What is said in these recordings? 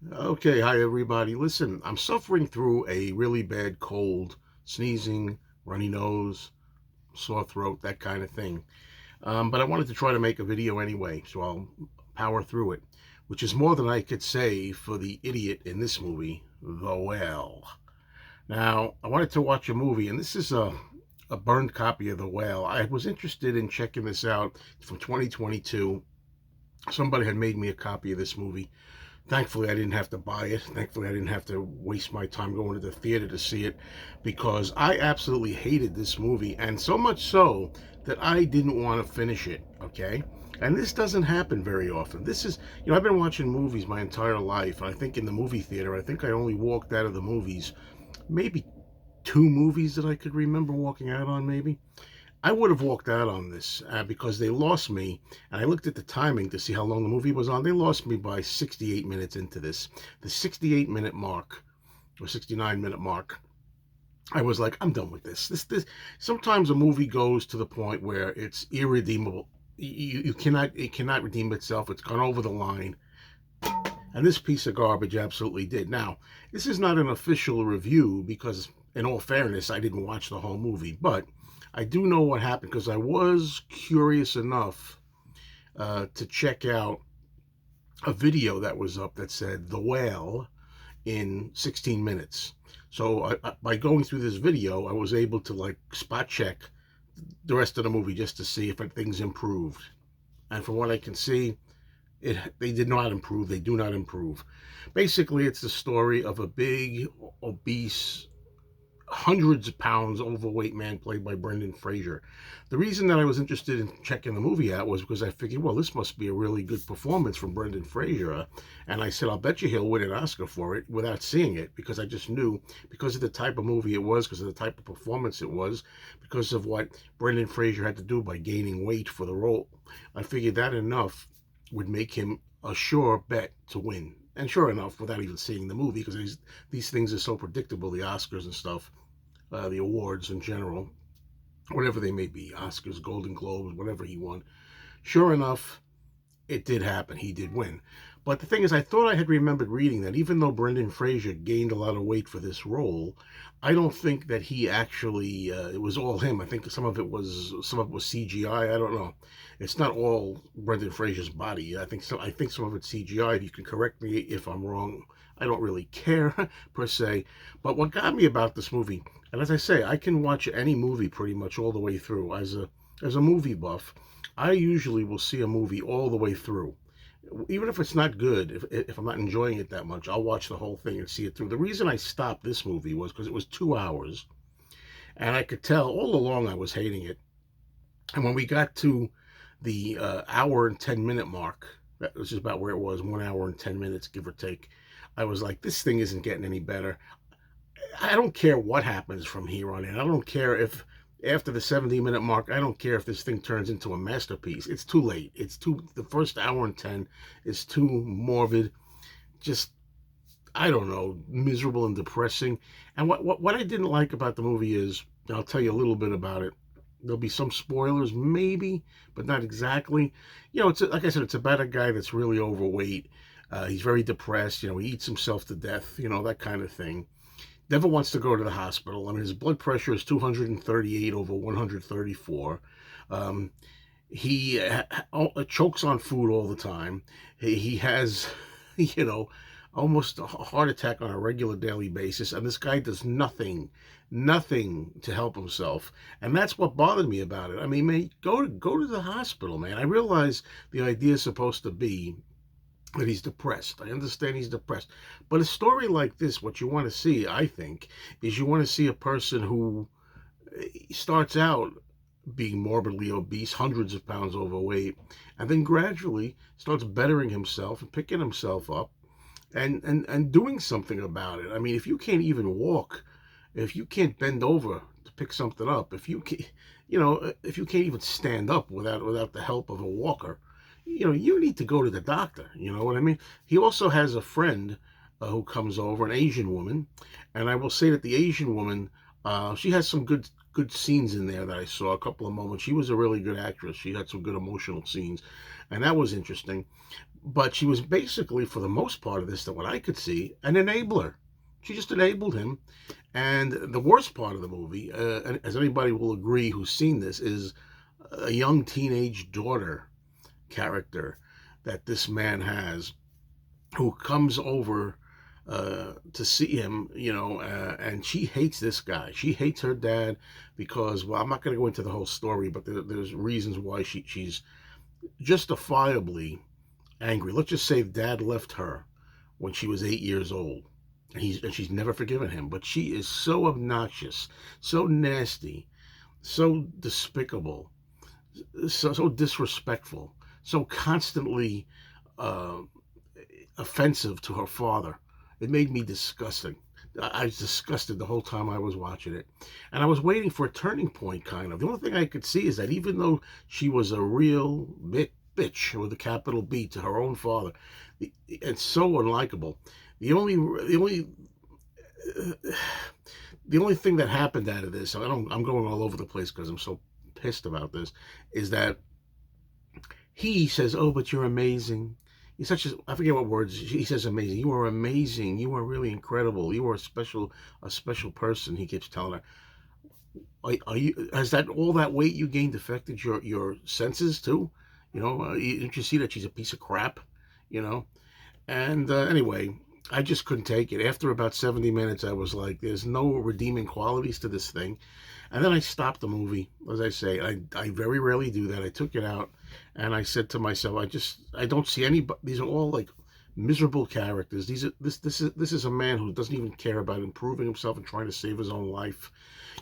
Okay, hi everybody. Listen, I'm suffering through a really bad cold, sneezing, runny nose, sore throat, that kind of thing. But I wanted to try to make a video anyway, so I'll power through it, which is more than I could say for the idiot in this movie, The Whale. Now, I wanted to watch a movie, and this is a burned copy of The Whale. I was interested in checking this out from 2022. Somebody had made me a copy of this movie. Thankfully, I didn't have to buy it. Thankfully, I didn't have to waste my time going to the theater to see it because I absolutely hated this movie, and so much so that I didn't want to finish it. Okay. And this doesn't happen very often. This is, I've been watching movies my entire life. And I think in the movie theater, I think I only walked out of the movies, maybe two movies that I could remember walking out on, maybe. I would have walked out on this because they lost me. And I looked at the timing to see how long the movie was on. They lost me by 68 minutes into this. The 68-minute mark, or 69-minute mark, I was like, I'm done with this. This. Sometimes a movie goes to the point where it's irredeemable. It cannot redeem itself. It's gone over the line. And this piece of garbage absolutely did. Now, this is not an official review because, in all fairness, I didn't watch the whole movie, but I do know what happened because I was curious enough to check out a video that was up that said The Whale in 16 minutes. So by going through this video, I was able to like spot check the rest of the movie just to see if things improved. And from what I can see, they did not improve. They do not improve. Basically, it's the story of a big, obese, hundreds of pounds overweight man played by Brendan Fraser. The reason that I was interested in checking the movie out was because I figured, well, this must be a really good performance from Brendan Fraser. And I said, I'll bet you he'll win an Oscar for it without seeing it because I just knew because of the type of movie it was, because of the type of performance it was, because of what Brendan Fraser had to do by gaining weight for the role. I figured that enough would make him a sure bet to win. And sure enough, without even seeing the movie, because these things are so predictable, the Oscars and stuff, the awards in general, whatever they may be, Oscars, Golden Globes, whatever he won. Sure enough, it did happen. He did win. But the thing is, I thought I had remembered reading that even though Brendan Fraser gained a lot of weight for this role, I don't think that he actually it was all him. I think some of it was CGI. I don't know. It's not all Brendan Fraser's body. I think some of it's CGI. If you can correct me if I'm wrong, I don't really care per se. But what got me about this movie, and as I say, I can watch any movie pretty much all the way through as a movie buff. I usually will see a movie all the way through. Even if it's not good, if I'm not enjoying it that much, I'll watch the whole thing and see it through. The reason I stopped this movie was because it was 2 hours, and I could tell all along I was hating it. And when we got to the hour and 10 minute mark, that was just about where it was, 1 hour and 10 minutes, give or take. I was like, this thing isn't getting any better. I don't care what happens from here on in. I don't care if after the 70-minute mark, I don't care if this thing turns into a masterpiece. It's too late. The first hour and 10 is too morbid. Just, I don't know, miserable and depressing. And what I didn't like about the movie is, I'll tell you a little bit about it. There'll be some spoilers, maybe, but not exactly. Like I said, it's about a guy that's really overweight. He's very depressed. He eats himself to death, that kind of thing. Never wants to go to the hospital. I mean, his blood pressure is 238 over 134. Um, he chokes on food all the time. He has, you know, almost a heart attack on a regular daily basis, and this guy does nothing to help himself, and that's what bothered me about it. I mean, man, go to the hospital, man. I realize the idea is supposed to be that he's depressed. I understand he's depressed. But a story like this, what you want to see, I think, is you want to see a person who starts out being morbidly obese, hundreds of pounds overweight, and then gradually starts bettering himself and picking himself up and doing something about it. I mean, if you can't even walk, if you can't bend over to pick something up, if you can't even stand up without the help of a walker, you need to go to the doctor. You know what I mean? He also has a friend who comes over, an Asian woman, and I will say that the Asian woman, she has some good scenes in there that I saw, a couple of moments. She was a really good actress. She had some good emotional scenes, and that was interesting. But she was basically, for the most part of this, that what I could see, an enabler. She just enabled him. And the worst part of the movie, as anybody will agree who's seen this, is a young teenage daughter character that this man has, who comes over to see him, and she hates this guy. She hates her dad because, well, I'm not going to go into the whole story, but there's reasons why she's justifiably angry. Let's just say dad left her when she was 8 years old, and she's never forgiven him. But she is so obnoxious, so nasty, so despicable, so disrespectful, so constantly uh, offensive to her father. It made me disgusting. I was disgusted the whole time I was watching it. And I was waiting for a turning point, kind of. The only thing I could see is that even though she was a real bitch with a capital B to her own father, it's so unlikable. The only thing that happened out of this, I'm going all over the place because I'm so pissed about this, is that he says, "Oh, but you're amazing. He's such a," I forget what words he says. Amazing. You are amazing. You are really incredible. You are a special person. He keeps telling her. Are you? Has that all that weight you gained affected your senses too? Didn't you see that she's a piece of crap? You know. And anyway, I just couldn't take it. After about 70 minutes, I was like, "There's no redeeming qualities to this thing." And then I stopped the movie. As I say, I very rarely do that. I took it out, and I said to myself, I don't see any. These are all like miserable characters. This is a man who doesn't even care about improving himself and trying to save his own life.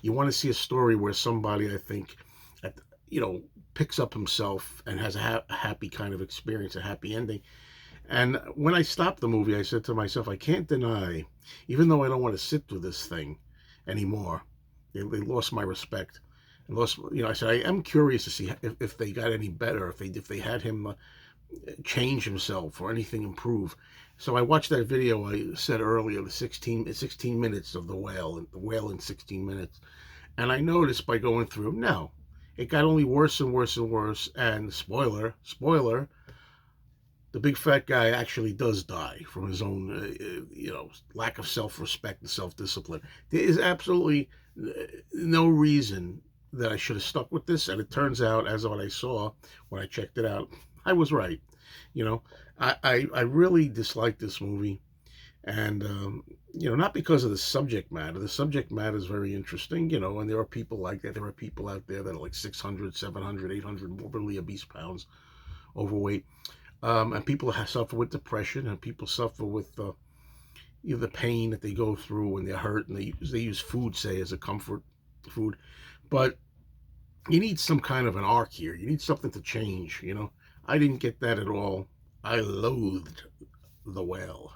You want to see a story where somebody, I think, at, you know, picks up himself and has a happy kind of experience, a happy ending. And when I stopped the movie, I said to myself, I can't deny, even though I don't want to sit through this thing anymore, they lost my respect. And lost, I said, I am curious to see if they got any better, if they had him change himself or anything improve. So I watched that video I said earlier, the 16 minutes of the whale in 16 minutes. And I noticed by going through, no, it got only worse and worse and worse. And spoiler, the big fat guy actually does die from his own, lack of self-respect and self-discipline. There is absolutely no reason that I should have stuck with this, and it turns out, as what I saw when I checked it out, I was right. You know, I really dislike this movie, and not because of the subject matter. The subject matter is very interesting, and there are people like that. There are people out there that are like 600, 700, 800 morbidly obese pounds overweight. And people suffer with depression, and people suffer with the pain that they go through when they're hurt, and they use food, say, as a comfort food. But you need some kind of an arc here. You need something to change. I didn't get that at all. I loathed The Whale.